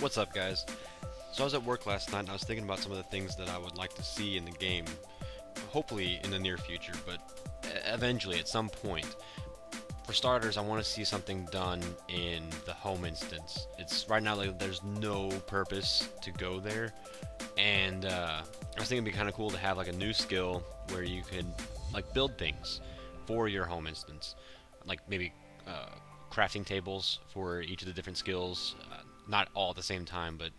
What's up, guys? So I was at work last night and I was thinking about some of the things that I would like to see in the game, hopefully in the near future, but eventually at some point. For starters, I want to see something done in the home instance. It's right now like there's no purpose to go there, and I was thinking it'd be kind of cool to have like a new skill where you could like build things for your home instance, like maybe crafting tables for each of the different skills. Not all at the same time, but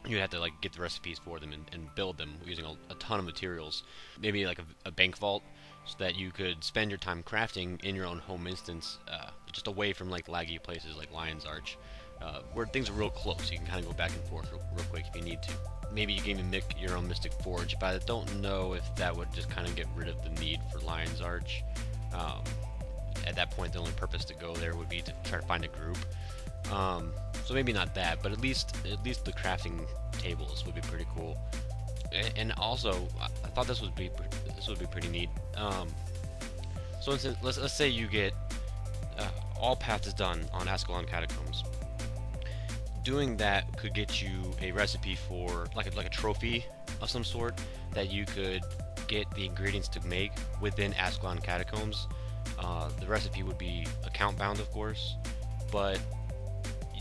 you have to like get the recipes for them and build them using a ton of materials. Maybe like a bank vault, so that you could spend your time crafting in your own home instance, just away from like laggy places like Lion's Arch, where things are real close. You can kind of go back and forth real quick if you need to. Maybe you can even make your own Mystic Forge, but I don't know if that would just kind of get rid of the need for Lion's Arch. Um, at that point, the only purpose to go there would be to try to find a group. So maybe not that, but at least the crafting tables would be pretty cool. And also, I thought this would be pretty neat. So let's say you get all paths is done on Ascalon Catacombs. Doing that could get you a recipe for like a trophy of some sort that you could get the ingredients to make within Ascalon Catacombs. The recipe would be account bound, of course, but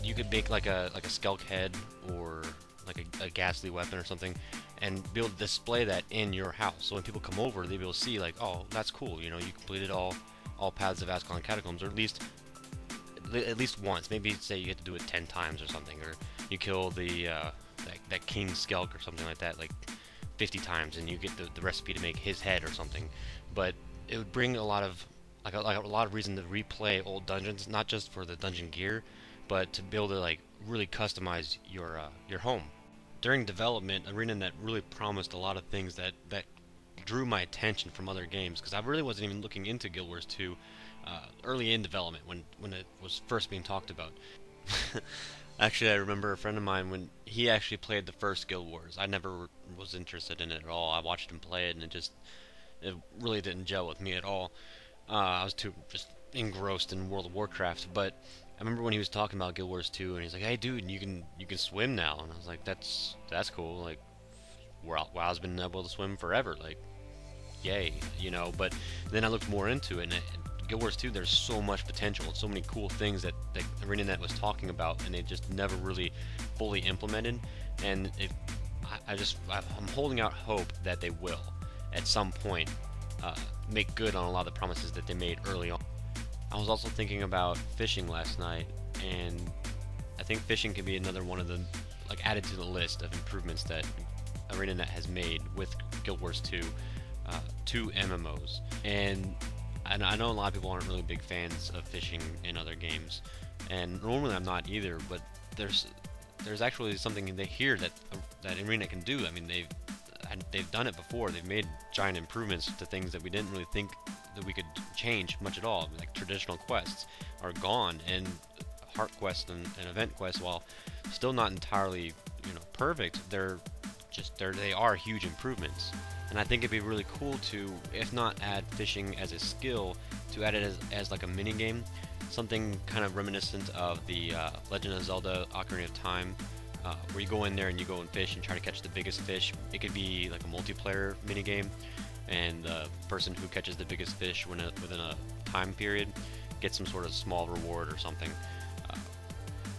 you could make like a skelk head or like a ghastly weapon or something, and be able to display that in your house. So when people come over, they'll be able to see like, oh, that's cool. You know, you completed all paths of Ascalon Catacombs, or at least once. Maybe say you get to do it 10 times or something, or you kill the that king skelk or something like that, like 50 times, and you get the recipe to make his head or something. But it would bring a lot of like a lot of reason to replay old dungeons, not just for the dungeon gear, but to be able to like really customize your home. During development, ArenaNet really promised a lot of things that drew my attention from other games, because I really wasn't even looking into Guild Wars 2 early in development when it was first being talked about. Actually, I remember a friend of mine when he actually played the first Guild Wars. I never was interested in it at all. I watched him play it, and it really didn't gel with me at all. I was too just engrossed in World of Warcraft. But I remember when he was talking about Guild Wars 2, and he's like, "Hey, dude, you can swim now," and I was like, "That's cool." Like, WoW's been able to swim forever. Like, yay, you know. But then I looked more into it, and Guild Wars 2, there's so much potential, so many cool things that ArenaNet was talking about, and they just never really fully implemented. And I'm holding out hope that they will, at some point, make good on a lot of the promises that they made early on. I was also thinking about fishing last night, and I think fishing can be another one of the like added to the list of improvements that ArenaNet has made with Guild Wars 2, two MMOs. And I know a lot of people aren't really big fans of fishing in other games, and normally I'm not either. But there's actually something they hear that ArenaNet can do. I mean, they've done it before. They've made giant improvements to things that we didn't really think that we could change much at all. Like traditional quests are gone, and heart quests and event quests, while still not entirely perfect, they are huge improvements. And I think it'd be really cool to, if not add fishing as a skill, to add it as like a mini game, something kind of reminiscent of the Legend of Zelda: Ocarina of Time, where you go in there and you go and fish and try to catch the biggest fish. It could be like a multiplayer mini game, and the person who catches the biggest fish within a time period gets some sort of small reward or something. Uh,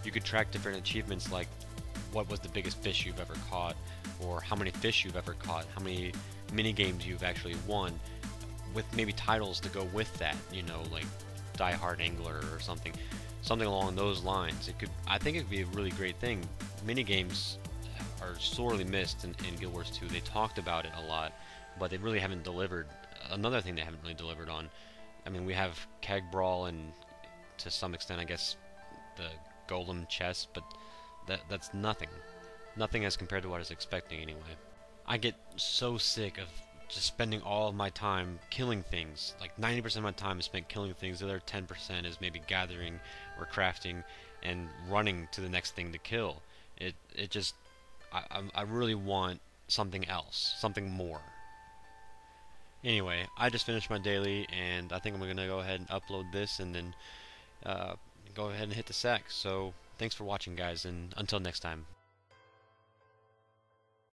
you could track different achievements, like what was the biggest fish you've ever caught, or how many fish you've ever caught, how many mini games you've actually won, with maybe titles to go with that, like Die Hard Angler or something along those lines. I think it'd be a really great thing. Mini games are sorely missed in Guild Wars 2. They talked about it a lot, but they really haven't delivered. Another thing they haven't really delivered on. I mean, we have Keg Brawl and, to some extent, I guess, the Golem chess, but that's nothing. Nothing as compared to what I was expecting anyway. I get so sick of just spending all of my time killing things. Like 90% of my time is spent killing things. The other 10% is maybe gathering or crafting and running to the next thing to kill. It just I really want something else, something more. Anyway, I just finished my daily, and I think I'm gonna go ahead and upload this, and then go ahead and hit the sack. So thanks for watching, guys, and until next time.